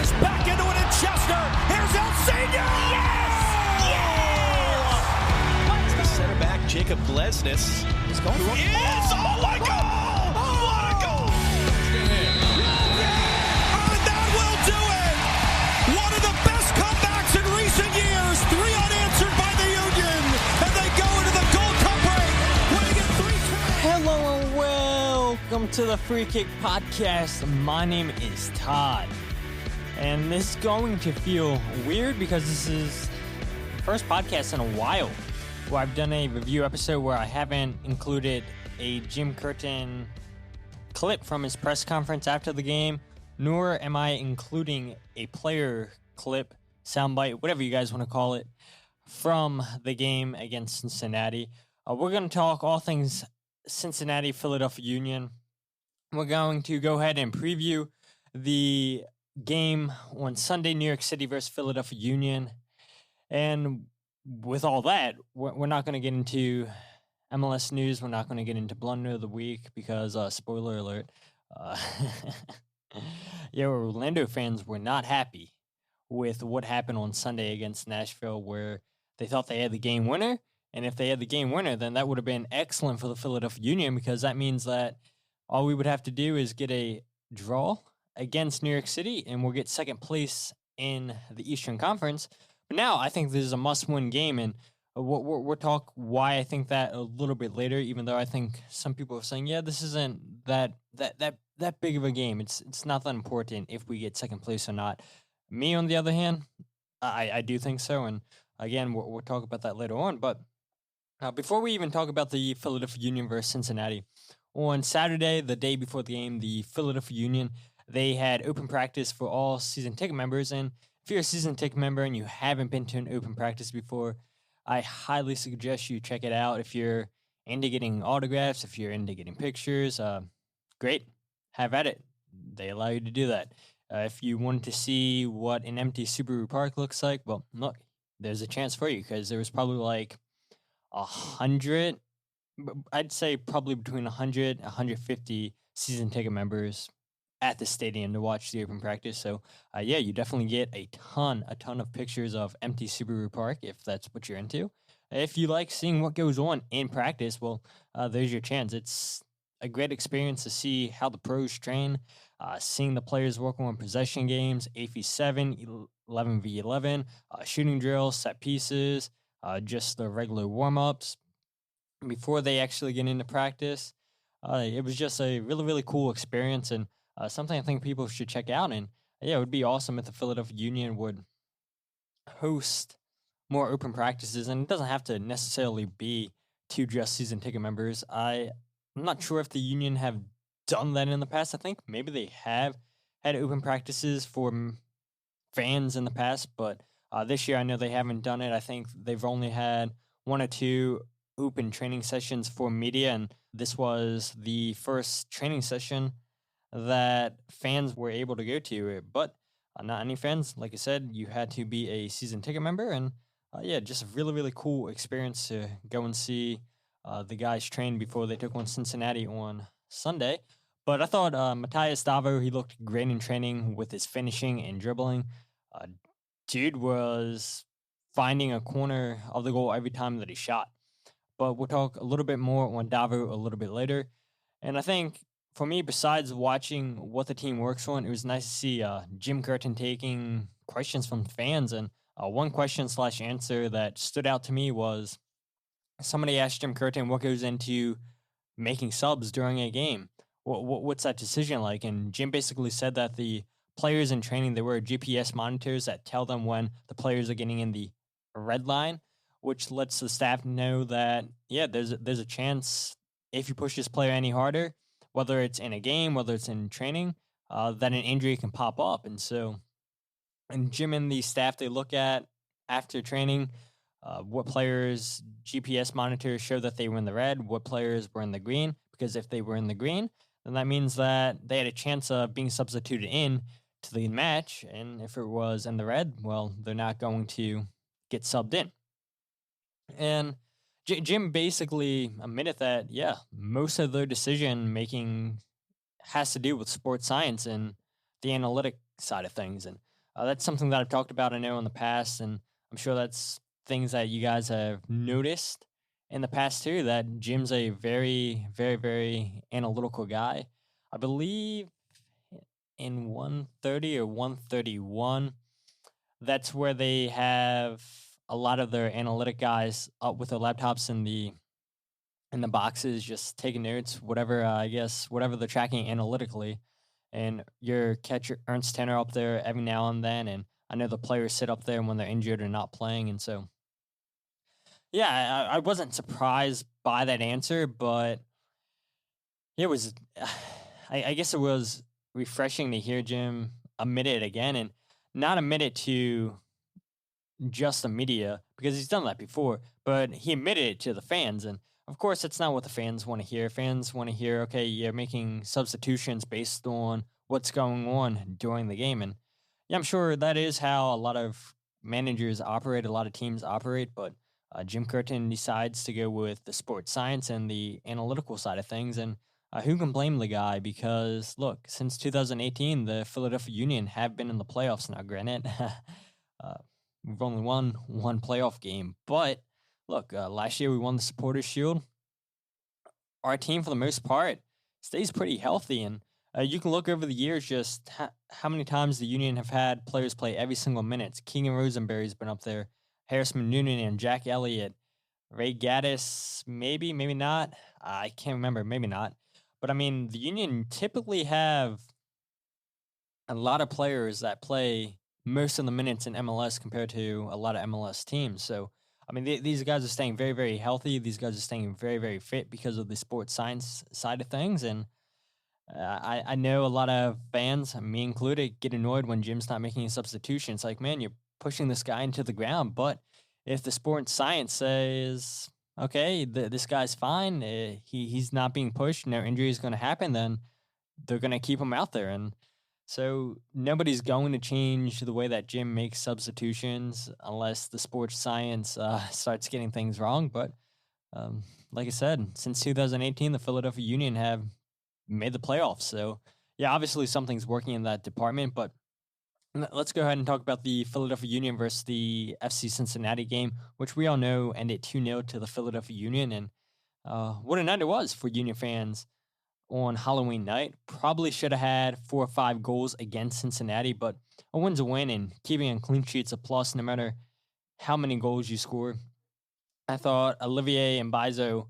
He's back into it in Chester. Here's El Senior. Yes! Yes! The center back, Jacob Glesnes. He's going for it. Yes! Oh, my goal! What a goal! And that will do it! One of the best comebacks in recent years. 3 unanswered by the Union. And they go into the Gold Cup break, winning it 3-2. Hello and welcome to the Free Kick Podcast. My name is Todd. And this is going to feel weird because this is the first podcast in a while where I've done a review episode where I haven't included a Jim Curtin clip from his press conference after the game, nor am I including a player clip, soundbite, whatever you guys want to call it, from the game against Cincinnati. We're going to talk all things Cincinnati, Philadelphia Union. We're going to go ahead and preview the game on Sunday, New York City versus Philadelphia Union. And with all that, we're not going to get into MLS news. We're not going to get into Blunder of the Week because, spoiler alert, Orlando fans were not happy with what happened on Sunday against Nashville, where they thought they had the game winner. And if they had the game winner, then that would have been excellent for the Philadelphia Union, because that means that all we would have to do is get a draw against New York City, and we'll get second place in the Eastern Conference. But now I think this is a must-win game, and we'll talk why I think that a little bit later, even though I think some people are saying, yeah, this isn't that big of a game. It's not that important if we get second place or not. Me, on the other hand, I do think so, and again, we'll talk about that later on. But before we even talk about the Philadelphia Union versus Cincinnati, on Saturday, the day before the game, the Philadelphia Union, they had open practice for all season ticket members. And if you're a season ticket member and you haven't been to an open practice before, I highly suggest you check it out. If you're into getting autographs, if you're into getting pictures, great, have at it. They allow you to do that. If you wanted to see what an empty Subaru Park looks like, well, look, there's a chance for you, because there was probably like 100, I'd say probably between 100 and 150 season ticket members at the stadium to watch the open practice. So, you definitely get a ton of pictures of empty Subaru Park if that's what you're into. If you like seeing what goes on in practice, well, there's your chance. It's a great experience to see how the pros train, seeing the players working on possession games, 8v7, 11v11, shooting drills, set pieces, just the regular warm-ups before they actually get into practice. It was just a really, really cool experience, and something I think people should check out. And it would be awesome if the Philadelphia Union would host more open practices, and it doesn't have to necessarily be to just season ticket members. I'm not sure if the Union have done that in the past. I think maybe they have had open practices for fans in the past, but this year I know they haven't done it. I think they've only had 1 or 2 open training sessions for media, and this was the first training session that fans were able to go to. But not any fans. Like I said, you had to be a season ticket member, and just a really, really cool experience to go and see the guys train before they took on Cincinnati on Sunday. But I thought Matheus Davo, he looked great in training with his finishing and dribbling. Dude was finding a corner of the goal every time that he shot. But we'll talk a little bit more on Davo a little bit later. And I think, for me, besides watching what the team works on, it was nice to see Jim Curtin taking questions from fans. And one question/answer that stood out to me was somebody asked Jim Curtin what goes into making subs during a game. What's that decision like? And Jim basically said that the players in training, there were GPS monitors that tell them when the players are getting in the red line, which lets the staff know that, there's a chance if you push this player any harder, whether it's in a game, whether it's in training, that an injury can pop up. And Jim and the staff, they look at, after training, what players' GPS monitors show that they were in the red, what players were in the green, because if they were in the green, then that means that they had a chance of being substituted in to the match, and if it was in the red, well, they're not going to get subbed in. And Jim basically admitted that, most of their decision-making has to do with sports science and the analytic side of things. And That's something that I've talked about, I know, in the past, and I'm sure that's things that you guys have noticed in the past too. That Jim's a very, very, very analytical guy. I believe in 130 or 131, that's where they have a lot of their analytic guys up with their laptops in the boxes, just taking notes, whatever I guess whatever they're tracking analytically. And your catcher Ernst Tanner up there every now and then, and I know the players sit up there when they're injured or not playing, and so yeah, I wasn't surprised by that answer, but it was, I guess it was refreshing to hear Jim admit it again, and not admit it to just the media because he's done that before, but he admitted it to the fans. And of course, that's not what the fans want to hear. Fans want to hear, okay, you're making substitutions based on what's going on during the game. And yeah, I'm sure that is how a lot of managers operate, a lot of teams operate, but Jim Curtin decides to go with the sports science and the analytical side of things. And who can blame the guy? Because look, since 2018, the Philadelphia Union have been in the playoffs now. Granted, we've only won one playoff game, but look, last year we won the Supporters Shield. Our team, for the most part, stays pretty healthy, and you can look over the years just how many times the Union have had players play every single minute. Keegan Rosenberry's been up there, Harrison Noonan and Jack Elliott, Ray Gaddis, maybe not. I can't remember, maybe not. But I mean, the Union typically have a lot of players that play most of the minutes in MLS compared to a lot of MLS teams. So, I mean, these guys are staying very, very healthy. These guys are staying very, very fit because of the sports science side of things. And I know a lot of fans, me included, get annoyed when Jim's not making a substitution. It's like, man, you're pushing this guy into the ground. But if the sports science says, okay, this guy's fine, he's not being pushed, no injury is going to happen, then they're going to keep him out there. And so nobody's going to change the way that Jim makes substitutions unless the sports science starts getting things wrong. But like I said, since 2018, the Philadelphia Union have made the playoffs. So yeah, obviously something's working in that department. But let's go ahead and talk about the Philadelphia Union versus the FC Cincinnati game, which we all know ended 2-0 to the Philadelphia Union. And what a night it was for Union fans on Halloween night. Probably should have had 4 or 5 goals against Cincinnati, but a win's a win, and keeping a clean sheet's a plus no matter how many goals you score. I thought Olivier Mbaizo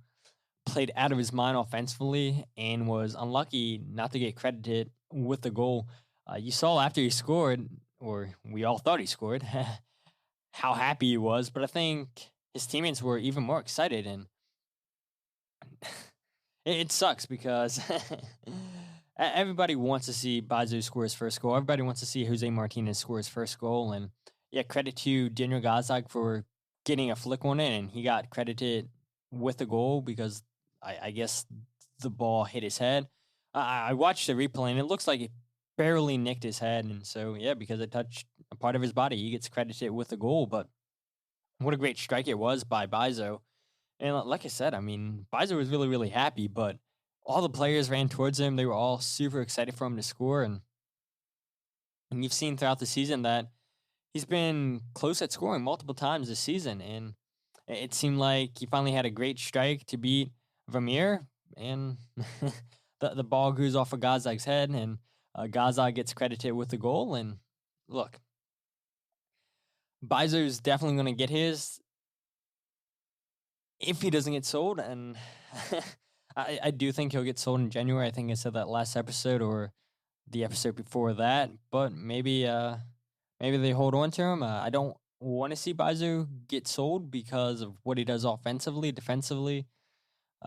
played out of his mind offensively and was unlucky not to get credited with the goal. You saw after he scored, or we all thought he scored, how happy he was, but I think his teammates were even more excited, and it sucks because everybody wants to see Bazo score his first goal. Everybody wants to see Jose Martinez score his first goal. And yeah, credit to Daniel Gazdag for getting a flick on it, and he got credited with the goal because I guess the ball hit his head. I watched the replay, and it looks like it barely nicked his head. And so, yeah, because it touched a part of his body, he gets credited with the goal. But what a great strike it was by Bazo. And like I said, I mean, Bizer was really, really happy, but all the players ran towards him. They were all super excited for him to score. And you've seen throughout the season that he's been close at scoring multiple times this season. And it seemed like he finally had a great strike to beat Vermeer. And the ball goes off of Gazdag's head, and Gazdag gets credited with the goal. And look, Bizer's definitely going to get his if he doesn't get sold, and I do think he'll get sold in January. I think I said that last episode or the episode before that, but maybe they hold on to him. I don't want to see Bazu get sold because of what he does offensively, defensively.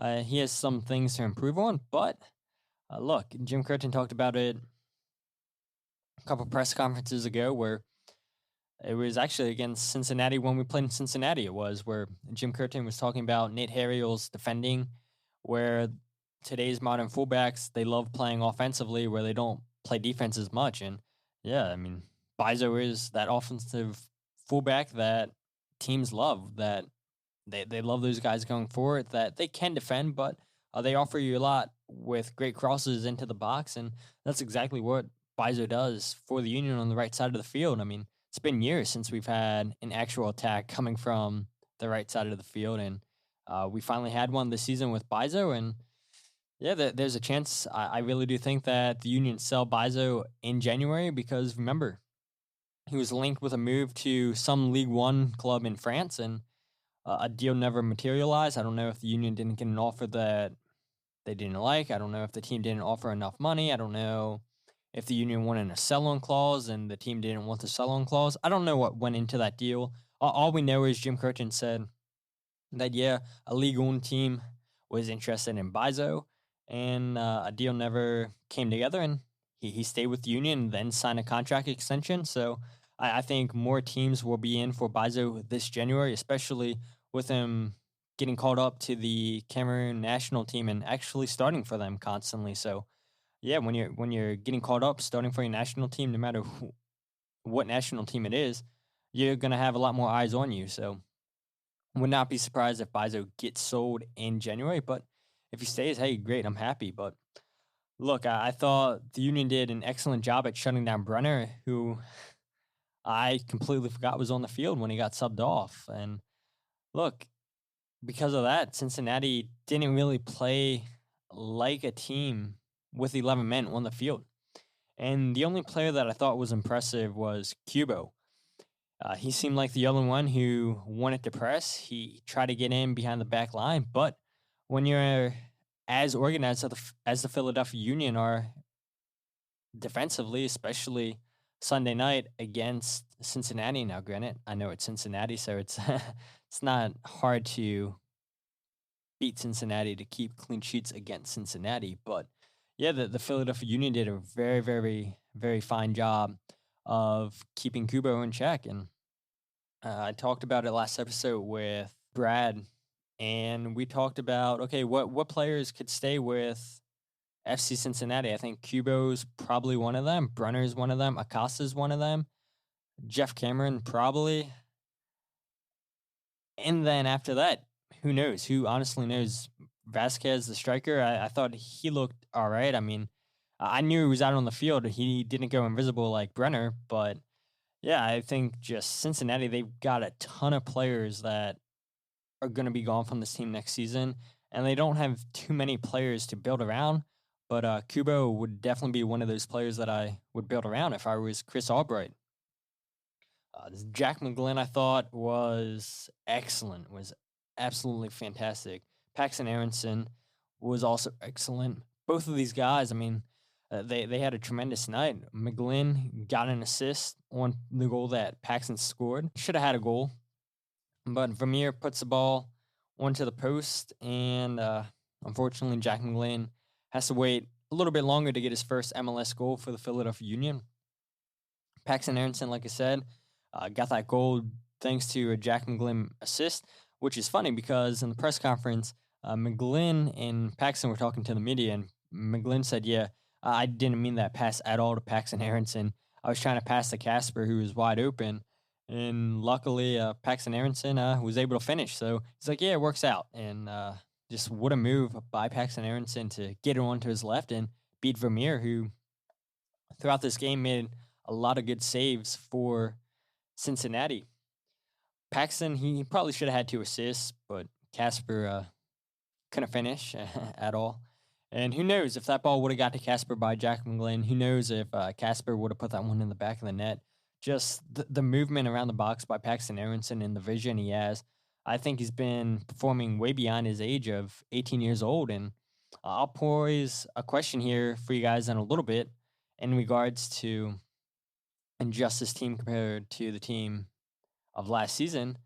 He has some things to improve on, but look, Jim Curtin talked about it a couple press conferences ago where it was actually against Cincinnati when we played in Cincinnati. It was where Jim Curtin was talking about Nate Harriel's defending, where today's modern fullbacks, they love playing offensively where they don't play defense as much. And yeah, I mean, Bizo is that offensive fullback that teams love, that they love those guys going forward, that they can defend, but they offer you a lot with great crosses into the box. And that's exactly what Bizo does for the Union on the right side of the field. I mean, it's been years since we've had an actual attack coming from the right side of the field, and we finally had one this season with Bizo, and yeah, there's a chance. I really do think that the Union sell Bizo in January because remember, he was linked with a move to some League One club in France, and a deal never materialized. I don't know if the Union didn't get an offer that they didn't like. I don't know if the team didn't offer enough money. I don't know if the Union wanted a sell-on clause and the team didn't want the sell-on clause. I don't know what went into that deal. All we know is Jim Curtin said that, yeah, a League One team was interested in Bizo, and a deal never came together, and he stayed with the Union and then signed a contract extension. So I think more teams will be in for Bizo this January, especially with him getting called up to the Cameroon national team and actually starting for them constantly. So yeah, when you're getting called up, starting for your national team, no matter what national team it is, you're gonna have a lot more eyes on you. So would not be surprised if Bizo gets sold in January. But if he stays, hey, great, I'm happy. But look, I thought the Union did an excellent job at shutting down Brenner, who I completely forgot was on the field when he got subbed off. And look, because of that, Cincinnati didn't really play like a team with 11 men on the field. And the only player that I thought was impressive was Kubo. He seemed like the only one who wanted to press. He tried to get in behind the back line. But when you're as organized as the Philadelphia Union are defensively, especially Sunday night against Cincinnati. Now, granted, I know it's Cincinnati, so it's it's not hard to beat Cincinnati to keep clean sheets against Cincinnati. But yeah, the Philadelphia Union did a very, very, very fine job of keeping Kubo in check. And I talked about it last episode with Brad, and we talked about, okay, what players could stay with FC Cincinnati. I think Kubo's probably one of them. Brenner's one of them. Acosta's one of them. Jeff Cameron probably. And then after that, who knows? Who honestly knows? Vasquez, the striker, I thought he looked all right. I mean, I knew he was out on the field. He didn't go invisible like Brenner, but yeah, I think just Cincinnati, they've got a ton of players that are going to be gone from this team next season, and they don't have too many players to build around. But Kubo would definitely be one of those players that I would build around if I was Chris Albright. Jack McGlynn, I thought, was excellent, was absolutely fantastic. Paxton Aronson was also excellent. Both of these guys, I mean, they had a tremendous night. McGlynn got an assist on the goal that Paxton scored. Should have had a goal. But Vermeer puts the ball onto the post, and unfortunately, Jack McGlynn has to wait a little bit longer to get his first MLS goal for the Philadelphia Union. Paxton Aronson, like I said, got that goal thanks to a Jack McGlynn assist, which is funny because in the press conference, McGlynn and Paxton were talking to the media, and McGlynn said, yeah, I didn't mean that pass at all to Paxton Aronson. I was trying to pass to Casper, who was wide open, and luckily Paxton Aronson was able to finish. So he's like, yeah, it works out. And just what a move by Paxton Aronson to get it onto his left and beat Vermeer, who throughout this game made a lot of good saves for Cincinnati. Paxton, he probably should have had 2 assists, but Casper couldn't finish at all. And who knows if that ball would have got to Casper by Jack McGlynn? Who knows if Casper would have put that one in the back of the net? Just the movement around the box by Paxton Aronson and the vision he has. I think he's been performing way beyond his age of 18 years old. And I'll pose a question here for you guys in a little bit in regards to Injustice team compared to the team of last season.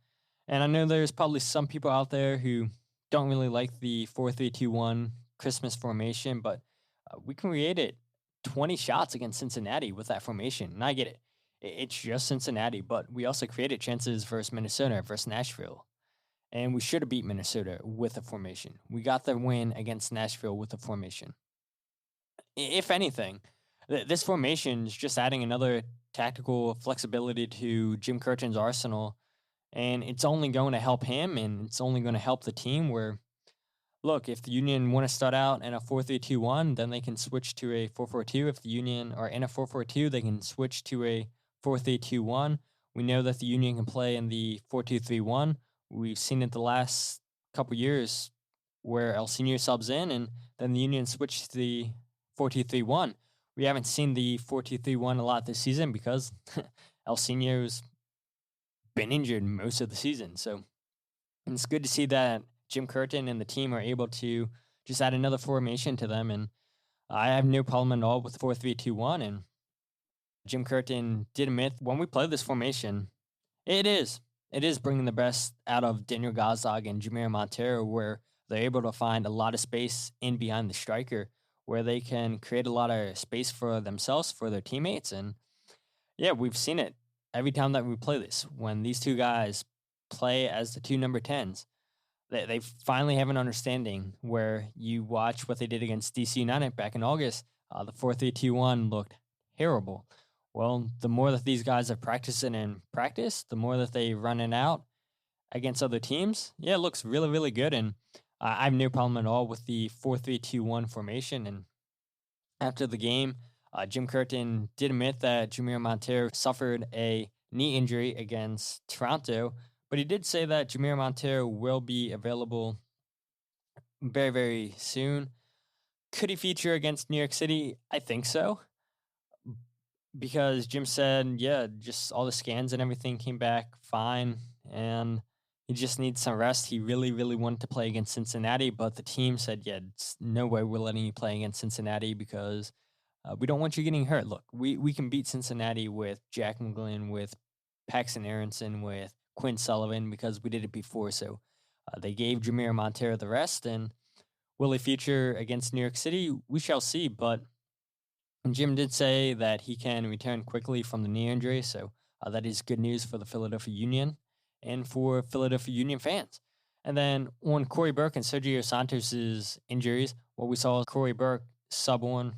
And I know there's probably some people out there who don't really like the 4-3-2-1 Christmas formation, but we created 20 shots against Cincinnati with that formation. And I get it. It's just Cincinnati, but we also created chances versus Minnesota, versus Nashville. And we should have beat Minnesota with a formation. We got the win against Nashville with a formation. If anything, this formation is just adding another tactical flexibility to Jim Curtin's arsenal, and it's only going to help him, and it's only going to help the team where look, if the Union want to start out in a 4-3-2-1, then they can switch to a 4-4-2. If the Union are in a 4-4-2, they can switch to a 4-3-2-1. We know that the Union can play in the 4-2-3-1. We've seen it the last couple years where El Senior subs in and then the Union switched to the 4-2-3-1. We haven't seen the 4-2-3-1 a lot this season because El Senior's been injured most of the season. So it's good to see that Jim Curtin and the team are able to just add another formation to them. And I have no problem at all with 4-3-2-1. And Jim Curtin did admit when we play this formation, it is bringing the best out of Daniel Gazdag and Jamir Montero, where they're able to find a lot of space in behind the striker, where they can create a lot of space for themselves, for their teammates. And yeah, we've seen it every time that we play this. When these two guys play as the two number 10s, they finally have an understanding where you watch what they did against DC United back in August. The 4-3-2-1 looked terrible. Well, the more that these guys are practicing in practice, the more that they run it out against other teams, yeah, it looks really, really good. And I have no problem at all with the 4-3-2-1 formation. And after the game, Jim Curtin did admit that Jamir Montero suffered a knee injury against Toronto, but he did say that Jamir Montero will be available very, very soon. Could he feature against New York City? I think so. Because Jim said, yeah, just all the scans and everything came back fine, and he just needs some rest. He really, really wanted to play against Cincinnati, but the team said, yeah, it's no way we're letting you play against Cincinnati because we don't want you getting hurt. Look, we can beat Cincinnati with Jack McGlynn, with Paxton Aronson, with Quinn Sullivan because we did it before. So they gave Jamir Montero the rest, and will he feature against New York City? We shall see, but Jim did say that he can return quickly from the knee injury, so that is good news for the Philadelphia Union and for Philadelphia Union fans. And then on Corey Burke and Sergio Santos' injuries, we saw Corey Burke sub on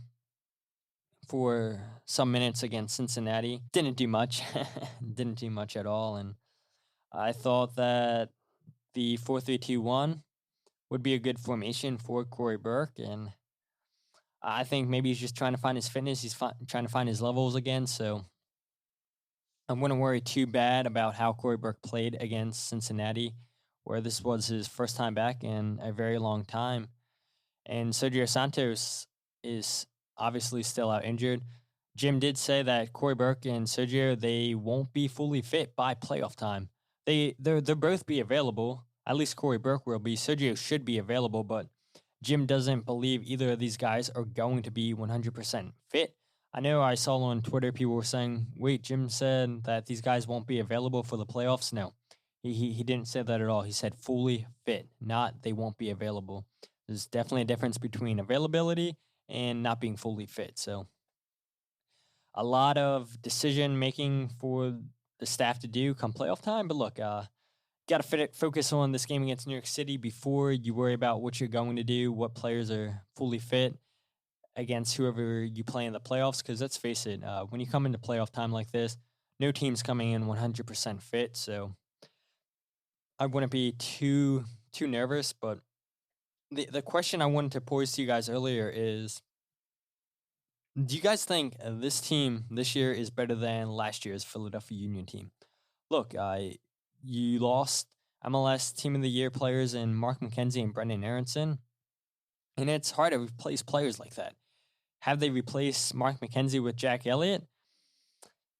for some minutes against Cincinnati. Didn't do much. Didn't do much at all. And I thought that the 4-3-2-1 would be a good formation for Corey Burke, and I think maybe he's just trying to find his fitness. He's trying to find his levels again. So I wouldn't worry too bad about how Corey Burke played against Cincinnati, where this was his first time back in a very long time. And Sergio Santos is obviously still out injured. Jim did say that Corey Burke and Sergio, they won't be fully fit by playoff time. They'll both be available. At least Corey Burke will be. Sergio should be available, but Jim doesn't believe either of these guys are going to be 100% fit. I know I saw on Twitter people were saying, wait, Jim said that these guys won't be available for the playoffs. No, he didn't say that at all. He said fully fit, not they won't be available. There's definitely a difference between availability and not being fully fit. So a lot of decision making for the staff to do come playoff time. But look, got to focus on this game against New York City before you worry about what you're going to do, what players are fully fit against whoever you play in the playoffs. Because let's face it, when you come into playoff time like this, no team's coming in 100% fit. So I wouldn't be too nervous. But the question I wanted to pose to you guys earlier is, do you guys think this team this year is better than last year's Philadelphia Union team? Look, you lost MLS Team of the Year players in Mark McKenzie and Brendan Aronson, and it's hard to replace players like that. Have they replaced Mark McKenzie with Jack Elliott?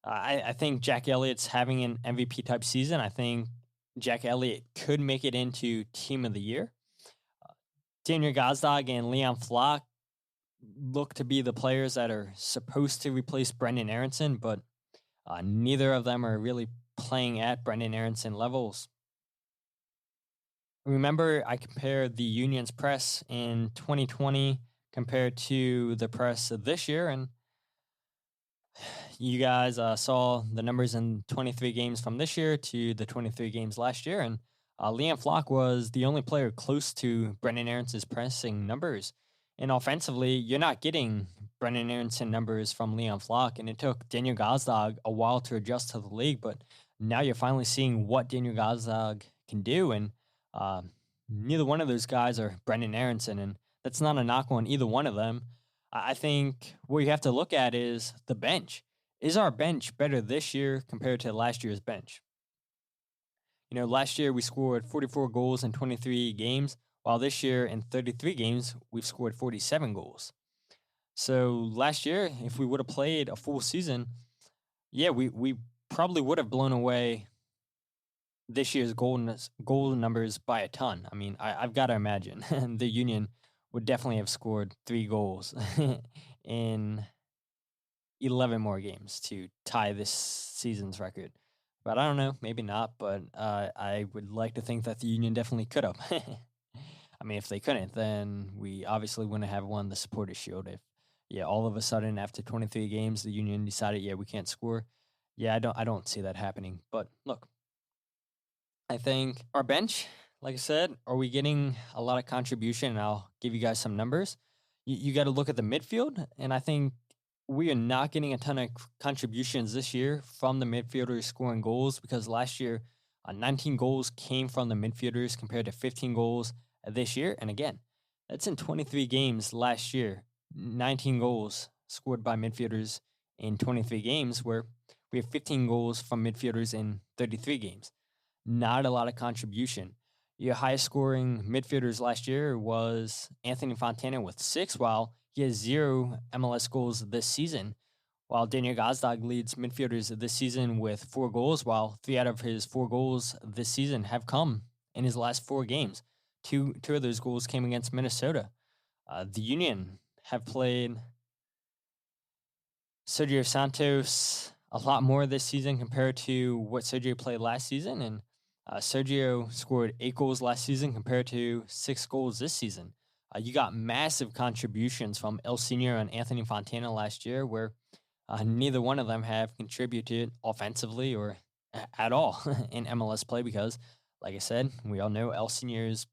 I think Jack Elliott's having an MVP-type season. I think Jack Elliott could make it into Team of the Year. Daniel Gazdag and Leon Flock look to be the players that are supposed to replace Brendan Aronson, but neither of them are really playing at Brendan Aronson levels. Remember, I compared the Union's press in 2020 compared to the press of this year, and you guys saw the numbers in 23 games from this year to the 23 games last year, and Leon Flock was the only player close to Brendan Aronson's pressing numbers. And offensively, you're not getting Brendan Aronson numbers from Leon Flock, and it took Daniel Gazdag a while to adjust to the league, but now you're finally seeing what Daniel Gazdag can do, and neither one of those guys are Brendan Aronson, and that's not a knock on either one of them. I think what you have to look at is the bench. Is our bench better this year compared to last year's bench? Last year we scored 44 goals in 23 games, while this year in 33 games, we've scored 47 goals. So last year, if we would have played a full season, yeah, we probably would have blown away this year's goal numbers by a ton. I mean, I've got to imagine the Union would definitely have scored 3 goals in 11 more games to tie this season's record. But I don't know, maybe not. But I would like to think that the Union definitely could have. I mean, if they couldn't, then we obviously wouldn't have won the Supporters' Shield. If all of a sudden after 23 games, the Union decided, we can't score. Yeah, I don't see that happening. But look, I think our bench, like I said, are we getting a lot of contribution? And I'll give you guys some numbers. You got to look at the midfield, and I think we are not getting a ton of contributions this year from the midfielders scoring goals, because last year 19 goals came from the midfielders compared to 15 goals this year. And again, that's in 23 games last year. 19 goals scored by midfielders in 23 games, where we have 15 goals from midfielders in 33 games. Not a lot of contribution. Your highest scoring midfielders last year was Anthony Fontana with 6, while he has 0 MLS goals this season, while Daniel Gazdag leads midfielders this season with 4 goals, while 3 out of his 4 goals this season have come in his last 4 games. Two of those goals came against Minnesota. The Union have played Sergio Santos a lot more this season compared to what Sergio played last season, and Sergio scored 8 goals last season compared to 6 goals this season. You got massive contributions from El Senior and Anthony Fontana last year, where neither one of them have contributed offensively or at all in MLS play because, like I said, we all know El Senior's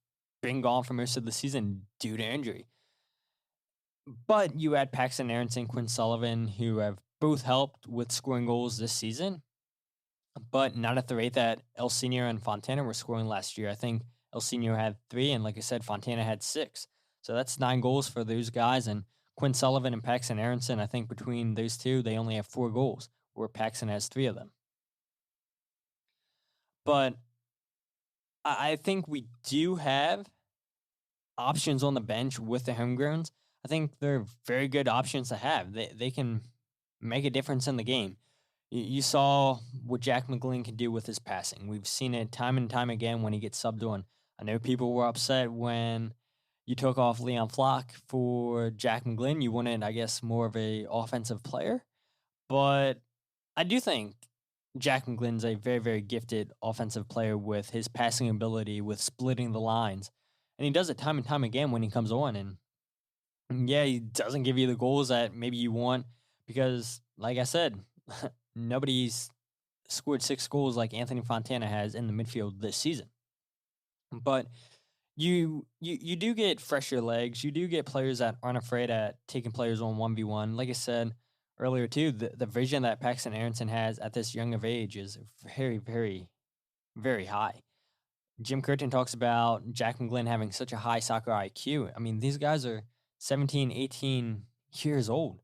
been gone for most of the season due to injury. But you add Paxton Aronson, Quinn Sullivan, who have both helped with scoring goals this season, but not at the rate that El Senior and Fontana were scoring last year. I think El Senior had 3, and like I said, Fontana had 6. So that's 9 goals for those guys. And Quinn Sullivan and Paxton Aronson, I think between those two, they only have 4 goals, where Paxton has 3 of them. But I think we do have options on the bench with the homegrowns. I think they're very good options to have. They can make a difference in the game. You saw what Jack McGlynn can do with his passing. We've seen it time and time again when he gets subbed on. I know people were upset when you took off Leon Flock for Jack McGlynn. You wanted, I guess, more of a offensive player. But I do think Jack McGlynn's a very, very gifted offensive player with his passing ability, with splitting the lines. And he does it time and time again when he comes on. And yeah, he doesn't give you the goals that maybe you want because, like I said, nobody's scored 6 goals like Anthony Fontana has in the midfield this season. But you do get fresher legs. You do get players that aren't afraid at taking players on 1v1. Like I said earlier, too, the vision that Paxton Aronson has at this young of age is very, very, very high. Jim Curtin talks about Jack McGlynn having such a high soccer IQ. I mean, these guys are 17, 18 years old,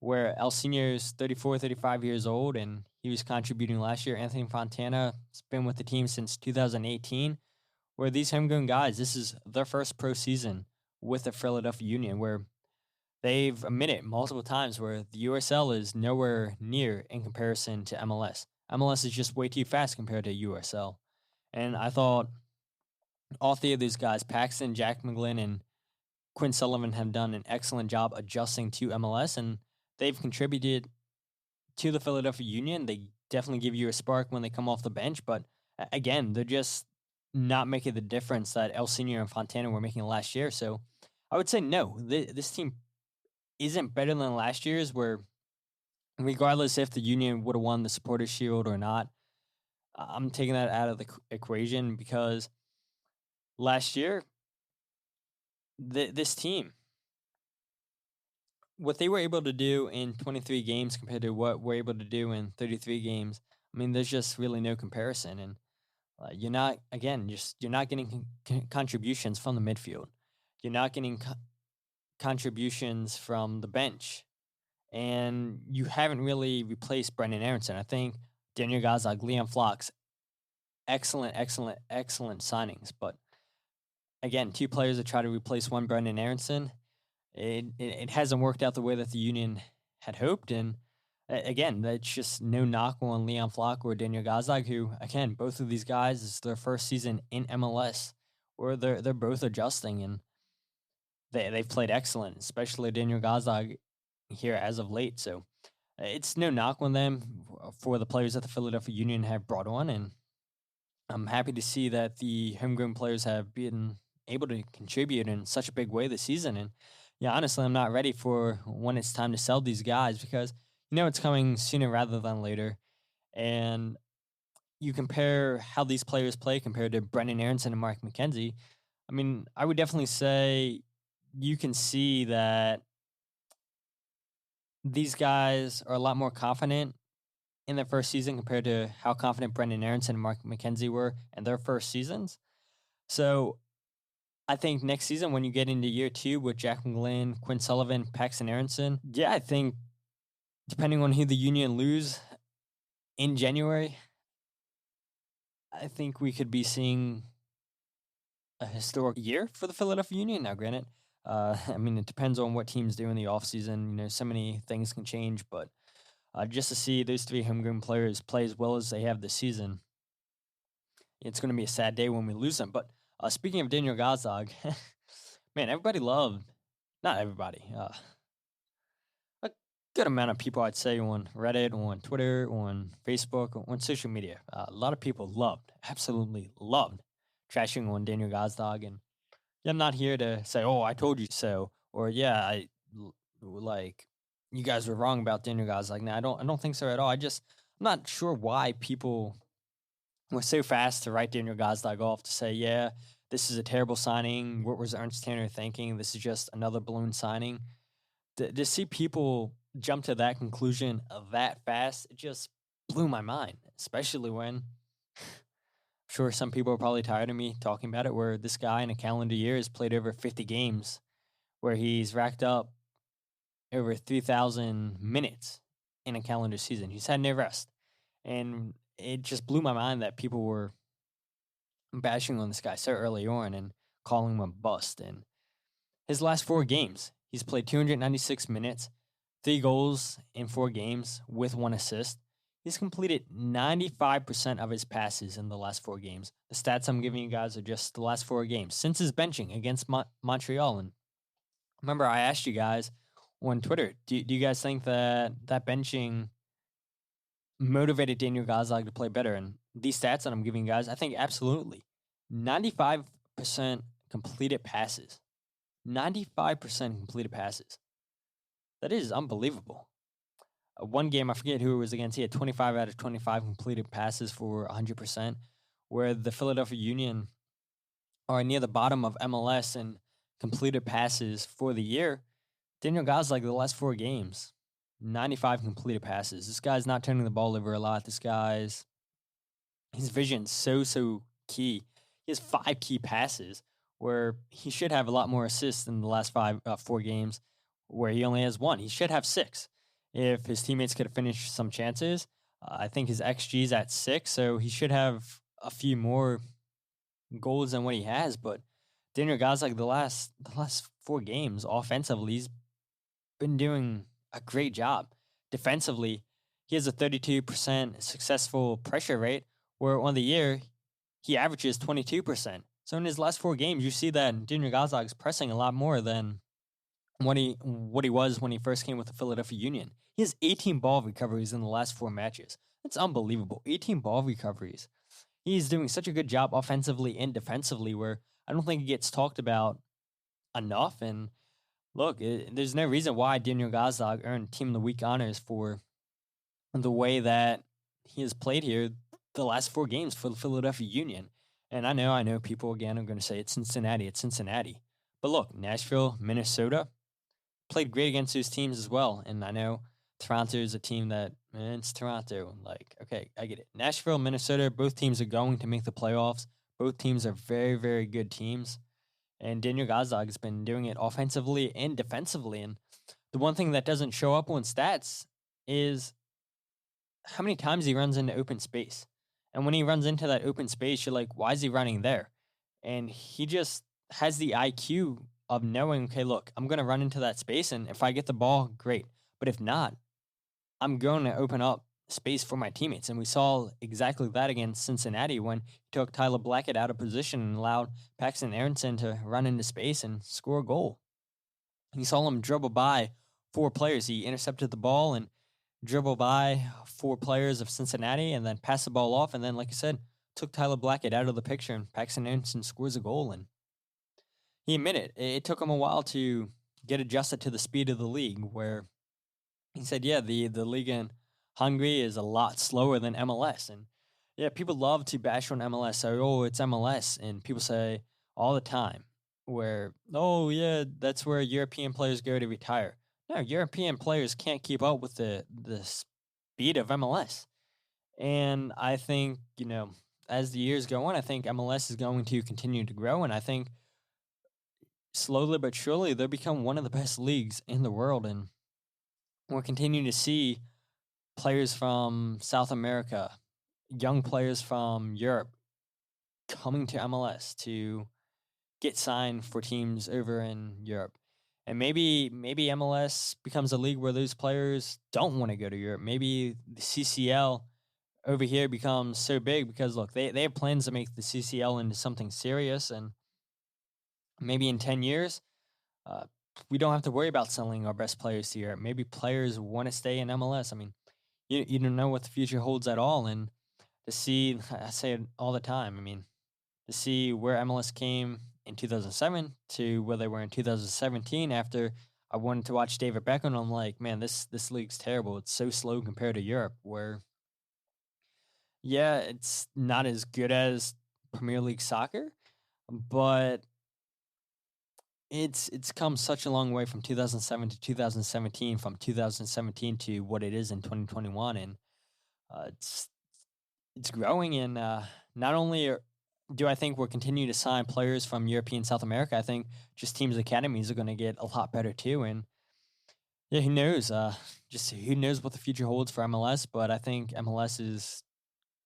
where El Senior's 34, 35 years old, and he was contributing last year. Anthony Fontana has been with the team since 2018, where these homegrown guys, this is their first pro season with the Philadelphia Union, where they've admitted multiple times where the USL is nowhere near in comparison to MLS. MLS is just way too fast compared to USL. And I thought all 3 of these guys, Paxton, Jack McGlynn, and Quinn Sullivan, have done an excellent job adjusting to MLS, and they've contributed to the Philadelphia Union. They definitely give you a spark when they come off the bench, but again, they're just not making the difference that El Senior and Fontana were making last year. So I would say no, this team isn't better than last year's, where regardless if the Union would have won the Supporters' Shield or not, I'm taking that out of the equation because last year, this team, what they were able to do in 23 games compared to what we're able to do in 33 games, I mean, there's just really no comparison. And You're not, again, you're not getting contributions from the midfield. You're not getting contributions from the bench. And you haven't really replaced Brendan Aronson. I think Daniel Gazdag, Liam Flocks, excellent signings. But again, two players that try to replace one Brendan Aronson, it hasn't worked out the way that the Union had hoped. And again, that's just no knock on Leon Flock or Daniel Gazdag, who, again, both of these guys, is their first season in MLS, where they're both adjusting, and they've played excellent, especially Daniel Gazdag here as of late. So it's no knock on them for the players that the Philadelphia Union have brought on, and I'm happy to see that the homegrown players have been able to contribute in such a big way this season. And yeah, honestly, I'm not ready for when it's time to sell these guys, because it's coming sooner rather than later. And you compare how these players play compared to Brendan Aronson and Mark McKenzie. I mean, I would definitely say you can see that these guys are a lot more confident in their first season compared to how confident Brendan Aronson and Mark McKenzie were in their first seasons. So I think next season, when you get into year 2 with Jack McGlynn, Quinn Sullivan, Paxton Aronson, I think depending on who the Union lose in January, I think we could be seeing a historic year for the Philadelphia Union. Now, granted, I mean, it depends on what teams do in the offseason. So many things can change, but just to see those 3 homegrown players play as well as they have this season, it's going to be a sad day when we lose them. But speaking of Daniel Gazdag, man, not everybody, a good amount of people, I'd say, on Reddit, on Twitter, on Facebook, on social media, a lot of people absolutely loved trashing on Daniel Gazdag. And I'm not here to say, oh, I told you so, or you guys were wrong about Daniel Gazdag. No, I don't think so at all. I'm not sure why people were so fast to write Daniel Gazdag off, to say, yeah, this is a terrible signing. What was Ernst Tanner thinking? This is just another balloon signing. To see people jump to that conclusion that fast, it just blew my mind, especially when I'm sure some people are probably tired of me talking about it, where this guy in a calendar year has played over 50 games, where he's racked up over 3,000 minutes in a calendar season. He's had no rest. And it just blew my mind that people were bashing on this guy so early on and calling him a bust. And his last 4 games, he's played 296 minutes, 3 goals in 4 games with 1 assist. He's completed 95% of his passes in the last 4 games. The stats I'm giving you guys are just the last 4 games since his benching against Montreal. And remember, I asked you guys on Twitter, do you guys think that benching motivated Daniel Gazdag to play better? And these stats that I'm giving you guys, I think absolutely. 95% completed passes. 95% completed passes. That is unbelievable. One game, I forget who it was against, he had 25 out of 25 completed passes for 100%, where the Philadelphia Union are near the bottom of MLS in completed passes for the year. Daniel Gazdag, the last 4 games, 95 completed passes. This guy's not turning the ball over a lot. His vision's so key. He has 5 key passes, where he should have a lot more assists in the last 4 games, where he only has 1. He should have 6. If his teammates could have finished some chances, I think his XG is at 6, so he should have a few more goals than what he has. But Daniel Gazdag, the last 4 games, offensively, he's been doing a great job. Defensively, he has a 32% successful pressure rate, where on the year, he averages 22%. So in his last 4 games, you see that Daniel Gazdag is pressing a lot more than what he was when he first came with the Philadelphia Union. He has 18 ball recoveries in the last 4 matches. That's unbelievable. 18 ball recoveries. He's doing such a good job offensively and defensively, where I don't think it gets talked about enough. And look, there's no reason why Daniel Gazdag earned Team of the Week honors for the way that he has played here the last 4 games for the Philadelphia Union. And I know people, again, are going to say it's Cincinnati. But look, Nashville, Minnesota played great against those teams as well. And I know Toronto is a team that And it's Toronto. Like, okay, I get it. Nashville, Minnesota, both teams are going to make the playoffs. Both teams are very, very good teams. And Daniel Gazdag has been doing it offensively and defensively. And the one thing that doesn't show up on stats is how many times he runs into open space. And when he runs into that open space, you're like, why is he running there? And he just has the IQ of knowing, okay, look, I'm going to run into that space. And if I get the ball, great. But if not, I'm going to open up space for my teammates. And we saw exactly that against Cincinnati when he took Tyler Blackett out of position and allowed Paxton Aronson to run into space and score a goal. You saw him dribble by 4 players. He intercepted the ball and dribble by 4 players of Cincinnati and then pass the ball off. And then, like I said, took Tyler Blackett out of the picture and Paxton Aronson scores a goal. And he admitted it took him a while to get adjusted to the speed of the league, where he said, yeah, the league in Hungary is a lot slower than MLS. And yeah, people love to bash on MLS. Say, oh, it's MLS. And people say all the time where, oh, yeah, that's where European players go to retire. No, European players can't keep up with the speed of MLS. And I think, as the years go on, I think MLS is going to continue to grow. And I think slowly but surely they'll become one of the best leagues in the world. And we're continuing to see players from South America, young players from Europe coming to MLS to get signed for teams over in Europe. And maybe MLS becomes a league where those players don't want to go to Europe. Maybe the CCL over here becomes so big because, look, they have plans to make the CCL into something serious. And maybe in 10 years, we don't have to worry about selling our best players to Europe. Maybe players want to stay in MLS. I mean, you don't know what the future holds at all. And to see, I say it all the time, I mean, to see where MLS came in 2007 to where they were in 2017 after I wanted to watch David Beckham, I'm like, man, this league's terrible. It's so slow compared to Europe, where, yeah, it's not as good as Premier League soccer, but it's come such a long way from 2007 to 2017, from 2017 to what it is in 2021, and it's growing. And not only do I think we'll continue to sign players from European South America, I think just teams' academies are going to get a lot better too. And yeah, who knows? Just who knows what the future holds for MLS? But I think MLS is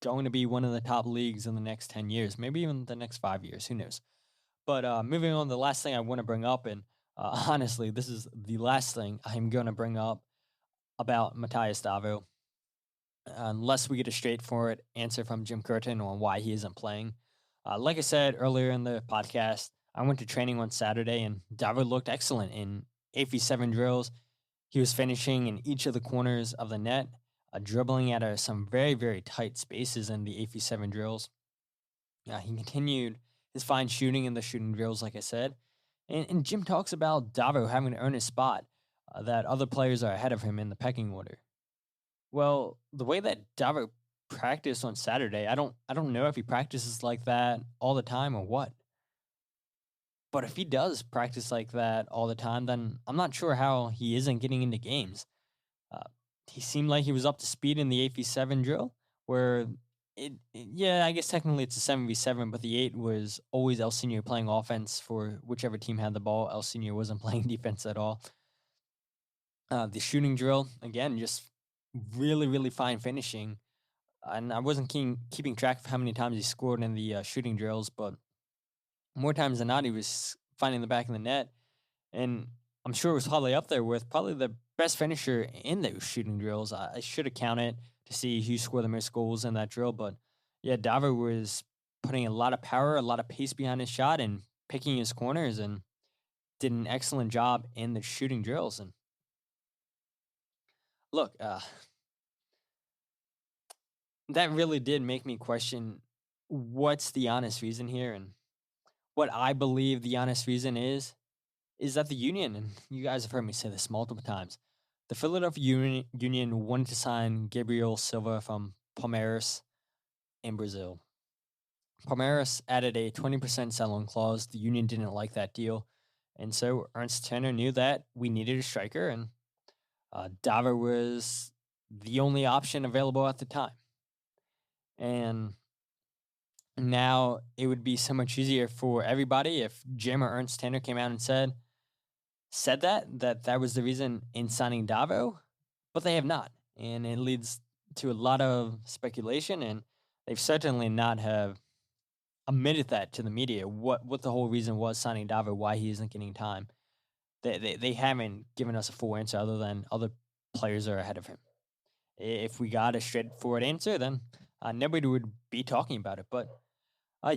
going to be one of the top leagues in the next 10 years, maybe even the next 5 years. Who knows? But moving on, the last thing I want to bring up, and honestly, this is the last thing I'm going to bring up about Matheus Davo, unless we get a straightforward answer from Jim Curtin on why he isn't playing. Like I said earlier in the podcast, I went to training on Saturday, and Davo looked excellent in 8v7 drills. He was finishing in each of the corners of the net, dribbling at some very, very tight spaces in the 8v7 drills. He continued his fine shooting in the shooting drills, like I said. And Jim talks about Davo having to earn his spot, that other players are ahead of him in the pecking order. Well, the way that Davo practiced on Saturday, I don't know if he practices like that all the time or what. But if he does practice like that all the time, then I'm not sure how he isn't getting into games. He seemed like he was up to speed in the 8v7 drill, where I guess technically it's a 7v7, but the 8 was always El Senior playing offense for whichever team had the ball. El Senior wasn't playing defense at all. The shooting drill, again, just really, really fine finishing. And I wasn't keeping track of how many times he scored in the shooting drills, but more times than not, he was finding the back of the net. And I'm sure it was probably up there with probably the best finisher in those shooting drills. I should have counted to see who scored the most goals in that drill. But yeah, Davo was putting a lot of power, a lot of pace behind his shot and picking his corners, and did an excellent job in the shooting drills. And look, that really did make me question what's the honest reason here. And what I believe the honest reason is that the Union, and you guys have heard me say this multiple times, the Philadelphia Union wanted to sign Gabriel Silva from Palmeiras in Brazil. Palmeiras added a 20% sell-on clause. The Union didn't like that deal. And so Ernst Tanner knew that we needed a striker, and Davo was the only option available at the time. And now it would be so much easier for everybody if Jim or Ernst Tanner came out and said that was the reason in signing Davo, but they have not. And it leads to a lot of speculation, and they've certainly not have admitted that to the media, what the whole reason was signing Davo, why he isn't getting time. They haven't given us a full answer other than other players are ahead of him. If we got a straightforward answer, then nobody would be talking about it. But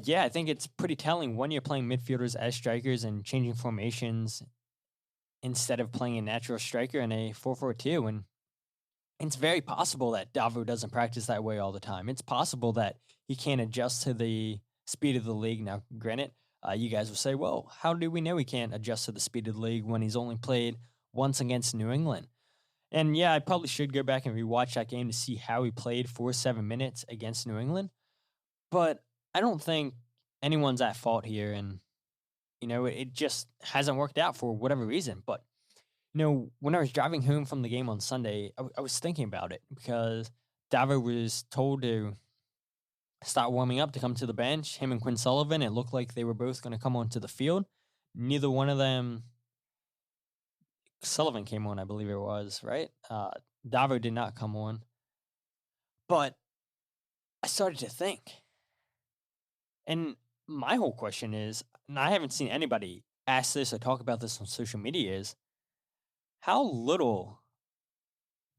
yeah, I think it's pretty telling when you're playing midfielders as strikers and changing formations instead of playing a natural striker in a 4-4-2. And it's very possible that Davo doesn't practice that way all the time. It's possible that he can't adjust to the speed of the league. Now, granted, you guys will say, well, how do we know he can't adjust to the speed of the league when he's only played once against New England? And yeah, I probably should go back and rewatch that game to see how he played for 7 minutes against New England. But I don't think anyone's at fault here. And, it just hasn't worked out for whatever reason. But, when I was driving home from the game on Sunday, I was thinking about it because Davo was told to start warming up to come to the bench. Him and Quinn Sullivan, it looked like they were both going to come onto the field. Neither one of them. Sullivan came on, I believe it was, right? Davo did not come on. But I started to think. And my whole question is, and I haven't seen anybody ask this or talk about this on social media, is how little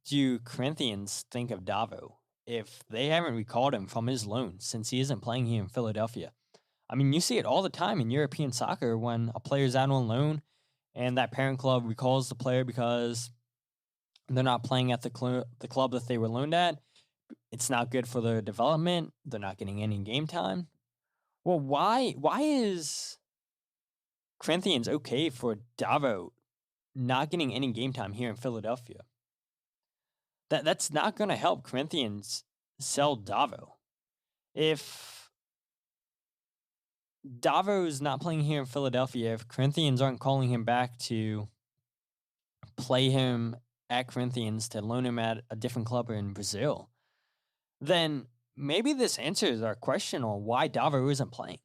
do Corinthians think of Davo if they haven't recalled him from his loan since he isn't playing here in Philadelphia? I mean, you see it all the time in European soccer when a player's out on loan and that parent club recalls the player because they're not playing at the club that they were loaned at. It's not good for their development. They're not getting any game time. Well, why is Corinthians okay for Davo not getting any game time here in Philadelphia? That's not going to help Corinthians sell Davo. If Davo's not playing here in Philadelphia, if Corinthians aren't calling him back to play him at Corinthians to loan him at a different club in Brazil, then maybe this answers our question on why Davo isn't playing.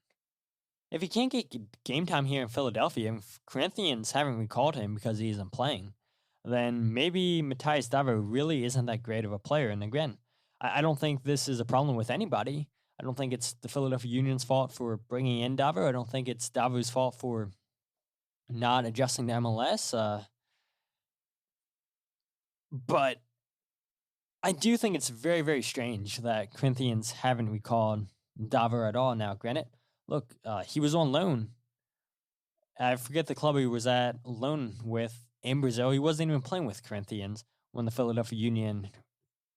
If he can't get game time here in Philadelphia, and if Corinthians haven't recalled him because he isn't playing, then maybe Matheus Davo really isn't that great of a player. And again, I don't think this is a problem with anybody. I don't think it's the Philadelphia Union's fault for bringing in Davo. I don't think it's Davo's fault for not adjusting to MLS. But I do think it's very, very strange that Corinthians haven't recalled Davo at all. Now, granted, look, he was on loan. I forget the club he was at loan with in Brazil. He wasn't even playing with Corinthians when the Philadelphia Union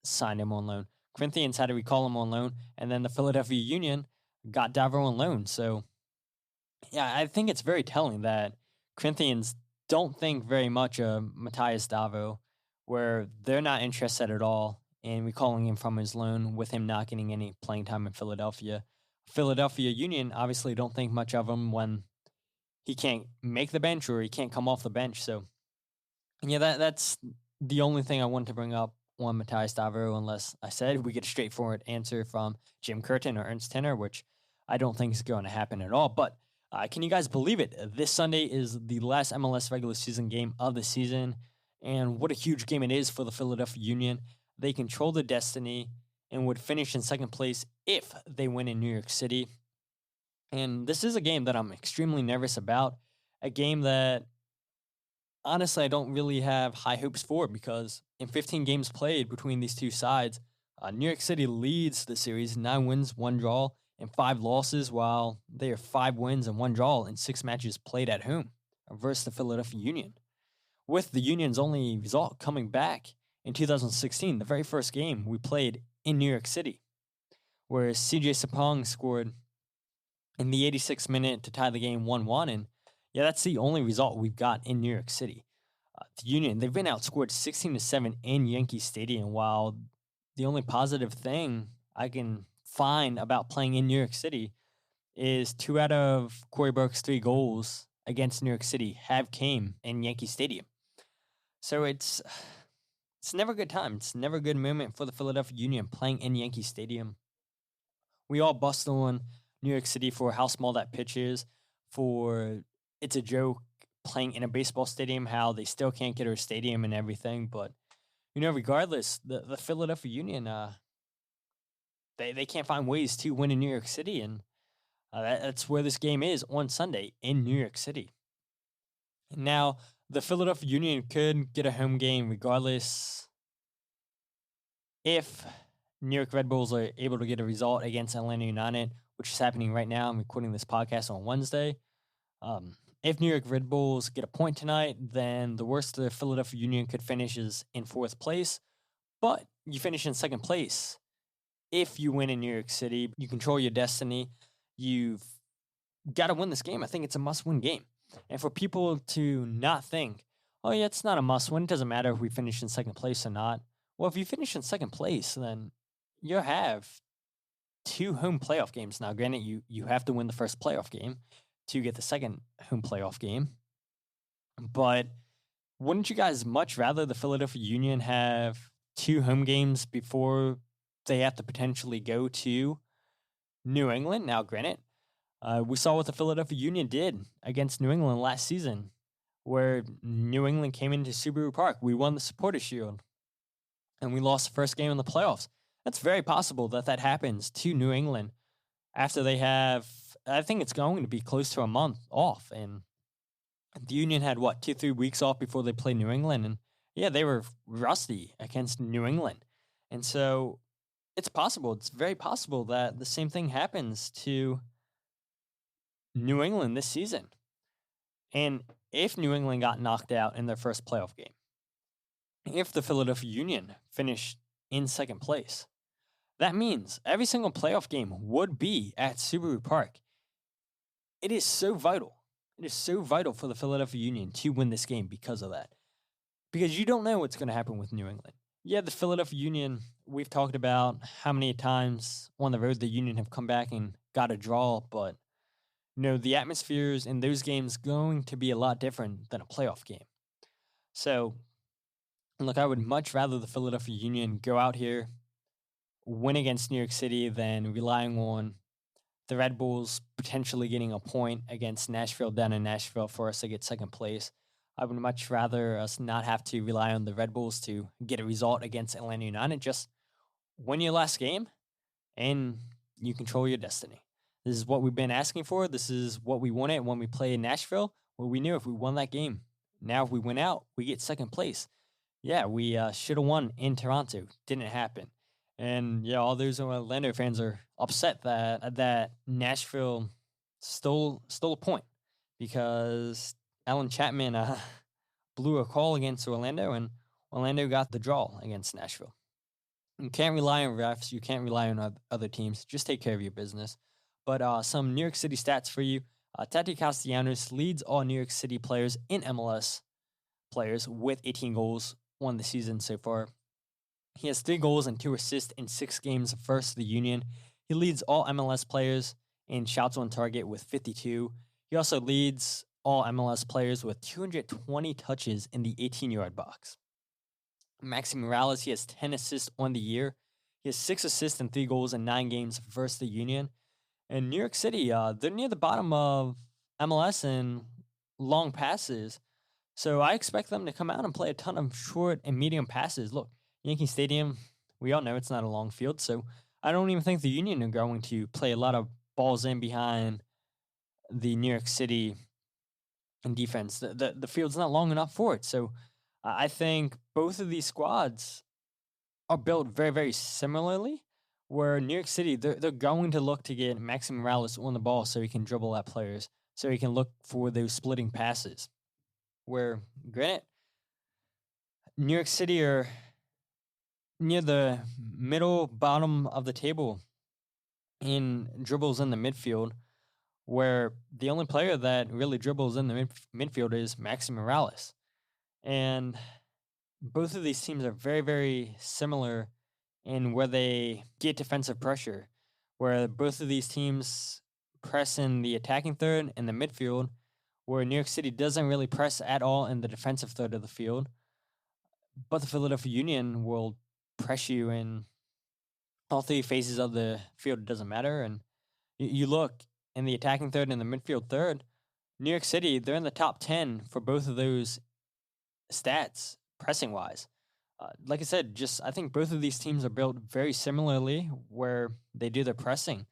signed him on loan. Corinthians had to recall him on loan, and then the Philadelphia Union got Davo on loan. So, yeah, I think it's very telling that Corinthians don't think very much of Matheus Davo, where they're not interested at all in recalling him from his loan with him not getting any playing time in Philadelphia. Philadelphia Union obviously don't think much of him when he can't make the bench or he can't come off the bench. So, yeah, that's the only thing I wanted to bring up on Matheus Davo, unless I said we get a straightforward answer from Jim Curtin or Ernst Tanner, which I don't think is going to happen at all. But can you guys believe it? This Sunday is the last MLS regular season game of the season, and what a huge game it is for the Philadelphia Union. They control their destiny and would finish in second place if they win in New York City. And this is a game that I'm extremely nervous about, a game that honestly I don't really have high hopes for, because in 15 games played between these two sides, New York City leads the series 9 wins, 1 draw, and 5 losses, while they are 5 wins and 1 draw in 6 matches played at home versus the Philadelphia Union. With the Union's only result coming back in 2016, the very first game we played in New York City, where CJ Sapong scored in the 86th minute to tie the game 1-1, and yeah, that's the only result we've got in New York City. The Union, they've been outscored 16-7 in Yankee Stadium, while the only positive thing I can find about playing in New York City is 2 out of Corey Burke's 3 goals against New York City have came in Yankee Stadium. So it's it's never a good time. It's never a good moment for the Philadelphia Union playing in Yankee Stadium. We all bust on New York City for how small that pitch is, for it's a joke playing in a baseball stadium, how they still can't get a stadium and everything. But, regardless, the Philadelphia Union, they can't find ways to win in New York City. And that's where this game is on Sunday in New York City. Now, the Philadelphia Union could get a home game regardless if New York Red Bulls are able to get a result against Atlanta United, which is happening right now. I'm recording this podcast on Wednesday. If New York Red Bulls get a point tonight, then the worst the Philadelphia Union could finish is in 4th place. But you finish in 2nd place. If you win in New York City, you control your destiny. You've got to win this game. I think it's a must-win game. And for people to not think, oh yeah, it's not a must-win. It doesn't matter if we finish in 2nd place or not. Well, if you finish in 2nd place, then you have 2 home playoff games. Now, granted, you have to win the first playoff game to get the second home playoff game. But wouldn't you guys much rather the Philadelphia Union have 2 home games before they have to potentially go to New England? Now, granted, we saw what the Philadelphia Union did against New England last season, where New England came into Subaru Park. We won the Supporters' Shield, and we lost the first game in the playoffs. It's very possible that happens to New England after they have, I think it's going to be close to a month off. And the Union had, 2-3 weeks off before they played New England. And yeah, they were rusty against New England. And so it's possible, it's very possible that the same thing happens to New England this season. And if New England got knocked out in their first playoff game, if the Philadelphia Union finished in 2nd place, that means every single playoff game would be at Subaru Park. It is so vital. It is so vital for the Philadelphia Union to win this game because of that. Because you don't know what's going to happen with New England. Yeah, the Philadelphia Union, we've talked about how many times on the road the Union have come back and got a draw, but the atmospheres in those games going to be a lot different than a playoff game. So, look, I would much rather the Philadelphia Union go out here, win against New York City than relying on the Red Bulls potentially getting a point against Nashville down in Nashville for us to get 2nd place. I would much rather us not have to rely on the Red Bulls to get a result against Atlanta United. Just win your last game and you control your destiny. This is what we've been asking for. This is what we wanted when we played in Nashville. Well, we knew if we won that game, now if we win out, we get 2nd place. Yeah, we should have won in Toronto. Didn't happen. And yeah, all those Orlando fans are upset that Nashville stole a point because Alan Chapman blew a call against Orlando, and Orlando got the draw against Nashville. You can't rely on refs. You can't rely on other teams. Just take care of your business. But some New York City stats for you. Tati Castellanos leads all New York City players in MLS players with 18 goals on the season so far. He has 3 goals and 2 assists in 6 games versus the Union. He leads all MLS players in shots on target with 52. He also leads all MLS players with 220 touches in the 18-yard box. Maxi Morales, he has 10 assists on the year. He has 6 assists and 3 goals in 9 games versus the Union. And New York City, they're near the bottom of MLS in long passes. So I expect them to come out and play a ton of short and medium passes. Look, Yankee Stadium, we all know it's not a long field, so I don't even think the Union are going to play a lot of balls in behind the New York City defense. The field's not long enough for it, so I think both of these squads are built very, very similarly, where New York City, they're going to look to get Maxi Morales on the ball so he can dribble at players, so he can look for those splitting passes. Where, granted, New York City are near the middle bottom of the table in dribbles in the midfield, where the only player that really dribbles in the midfield is Maxi Morales. And both of these teams are very, very similar in where they get defensive pressure, where both of these teams press in the attacking third and the midfield, where New York City doesn't really press at all in the defensive third of the field. but the Philadelphia Union will press you in all three phases of the field. It doesn't matter. And you look in the attacking third and the midfield third, New York City, they're in the top 10 for both of those stats, pressing wise. Like I said, I think both of these teams are built very similarly where they do their pressing.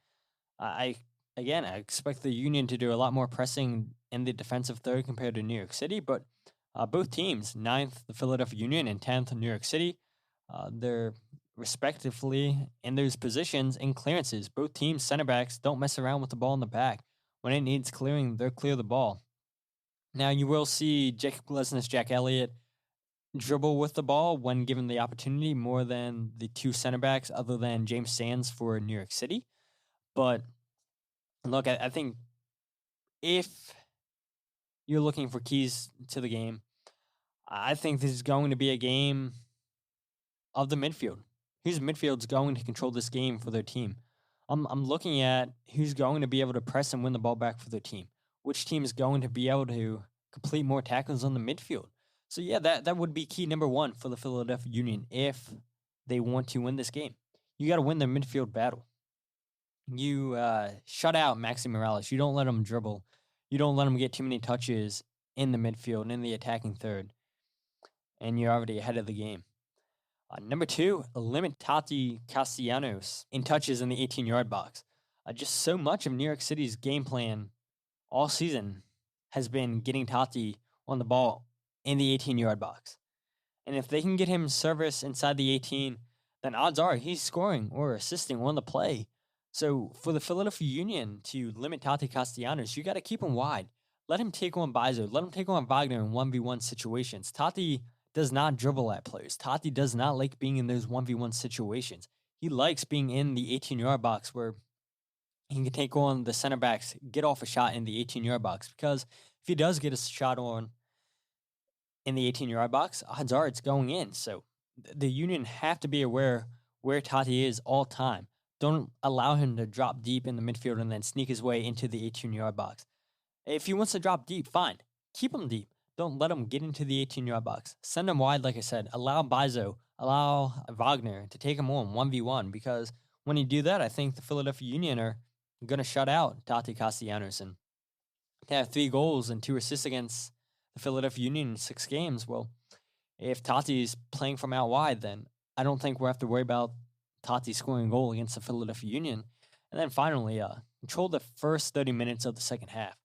I expect the Union to do a lot more pressing in the defensive third compared to New York City, but both teams, ninth, the Philadelphia Union, and 10th, New York City, they're respectively in those positions in clearances. Both teams' center backs don't mess around with the ball in the back. When it needs clearing, they'll clear the ball. Now, you will see Jacob Glesnes, Jack Elliott dribble with the ball when given the opportunity more than the two center backs other than James Sands for New York City. But look, I think if you're looking for keys to the game, I think this is going to be a game of the midfield. Whose midfield's going to control this game for their team? I'm looking at who's going to be able to press and win the ball back for their team. Which team is going to be able to complete more tackles on the midfield? So yeah, that would be key number one for the Philadelphia Union if they want to win this game. You got to win their midfield battle. You shut out Maxi Morales. You don't let him dribble. You don't let him get too many touches in the midfield and in the attacking third. And you're already ahead of the game. Number two, limit Tati Castellanos in touches in the 18-yard box. Just so much of New York City's game plan all season has been getting Tati on the ball in the 18-yard box. And if they can get him service inside the 18, then odds are he's scoring or assisting on the play. So for the Philadelphia Union to limit Tati Castellanos, you got to keep him wide. Let him take on Bizo. Let him take on Wagner in 1v1 situations. Tati does not dribble at players. Tati does not like being in those 1v1 situations. He likes being in the 18-yard box where he can take on the center backs, get off a shot in the 18-yard box. Because if he does get a shot on in the 18-yard box, odds are it's going in. So the Union have to be aware where Tati is all time. Don't allow him to drop deep in the midfield and then sneak his way into the 18-yard box. If he wants to drop deep, fine. Keep him deep. Don't let him get into the 18-yard box. Send him wide, like I said. Allow Bizo, allow Wagner to take him on 1v1 because when you do that, I think the Philadelphia Union are going to shut out Tati Castellanos. And to have 3 goals and 2 assists against the Philadelphia Union in 6 games, well, if Tati's playing from out wide, then I don't think we'll have to worry about Tati scoring a goal against the Philadelphia Union. And then finally, control the first 30 minutes of the second half.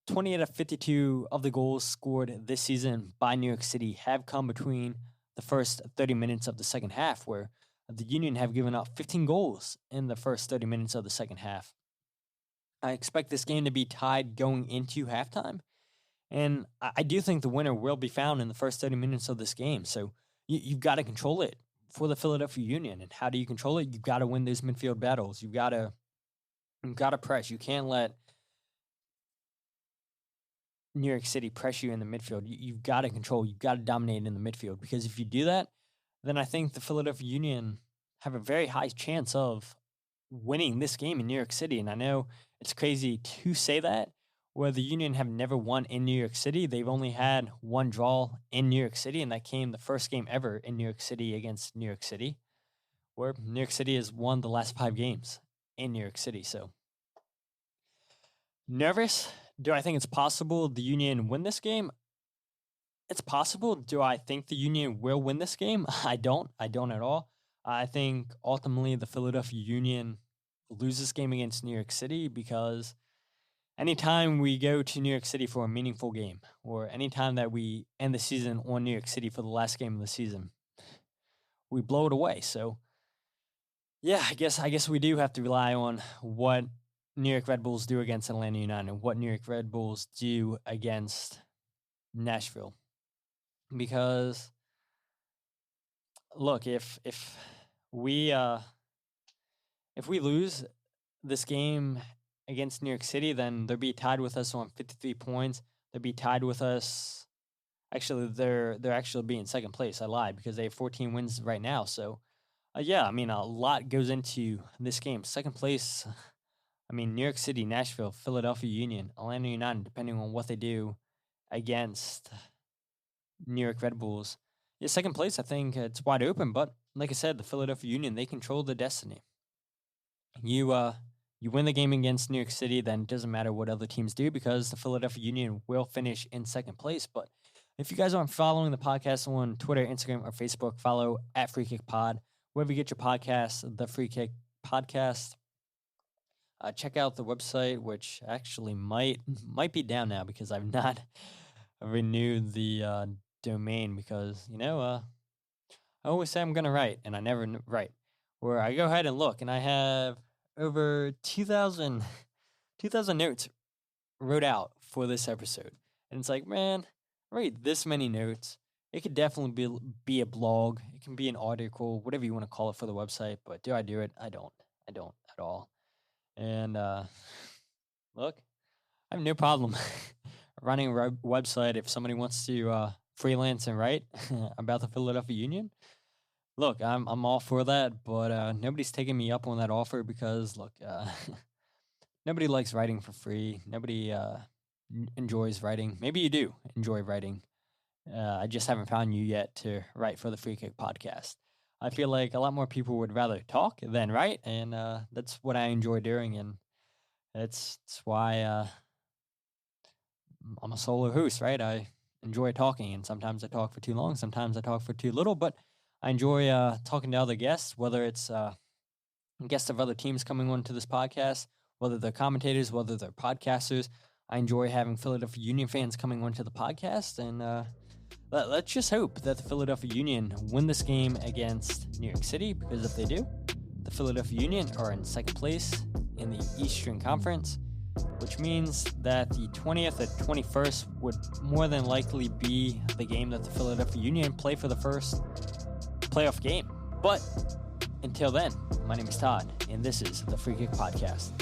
20 out of 52 of the goals scored this season by New York City have come between the first 30 minutes of the second half, where the Union have given up 15 goals in the first 30 minutes of the second half. I expect this game to be tied going into halftime, and I do think the winner will be found in the first 30 minutes of this game. So you've got to control it for the Philadelphia Union. And how do you control it? You've got to win those midfield battles. You've got to press. You can't let New York City press you in the midfield. You've got to control. You've got to dominate in the midfield, because if you do that, then I think the Philadelphia Union have a very high chance of winning this game in New York City. And I know it's crazy to say that, where the Union have never won in New York City. They've only had 1 draw in New York City, and that came the first game ever in New York City against New York City, where New York City has won the last 5 games in New York City. So nervous. Do I think it's possible the Union win this game? It's possible. Do I think the Union will win this game? I don't at all. I think ultimately the Philadelphia Union loses this game against New York City, because anytime we go to New York City for a meaningful game, or anytime that we end the season on New York City for the last game of the season, we blow it away. So yeah, I guess we do have to rely on what New York Red Bulls do against Atlanta United, what New York Red Bulls do against Nashville. Because look, if we lose this game against New York City, then they'll be tied with us on 53 points. They'll be tied with us. Actually, they're actually being second place. I lied, because they have 14 wins right now. So yeah, I mean, a lot goes into this game. Second place, I mean, New York City, Nashville, Philadelphia Union, Atlanta United, depending on what they do against New York Red Bulls. Yeah, second place, I think it's wide open. But like I said, the Philadelphia Union, they control the destiny. You win the game against New York City, then it doesn't matter what other teams do because the Philadelphia Union will finish in second place. But if you guys aren't following the podcast on Twitter, Instagram, or Facebook, follow at Free Kick Pod. Wherever you get your podcasts, the Free Kick Podcast. Check out the website, which actually might be down now because I've not renewed the domain because, I always say I'm going to write, and I never write. Where I go ahead and look, and I have over 2,000 notes wrote out for this episode. And it's like, man, write this many notes. It could definitely be a blog. It can be an article, whatever you want to call it for the website. But do I do it? I don't at all. And look, I have no problem running a website if somebody wants to freelance and write about the Philadelphia Union. Look, I'm all for that, but nobody's taking me up on that offer because, look, nobody likes writing for free. Nobody enjoys writing. Maybe you do enjoy writing. I just haven't found you yet to write for the Free Kick Podcast. I feel like a lot more people would rather talk than write, and that's what I enjoy doing, and that's why I'm a solo host, right? I enjoy talking, and sometimes I talk for too long, sometimes I talk for too little, but I enjoy talking to other guests, whether it's guests of other teams coming onto this podcast, whether they're commentators, whether they're podcasters. I enjoy having Philadelphia Union fans coming onto the podcast, and let's just hope that the Philadelphia Union win this game against New York City, because if they do, the Philadelphia Union are in second place in the Eastern Conference, which means that the 20th and 21st would more than likely be the game that the Philadelphia Union play for the first playoff game. But until then, my name is Todd, and this is the Free Kick Podcast.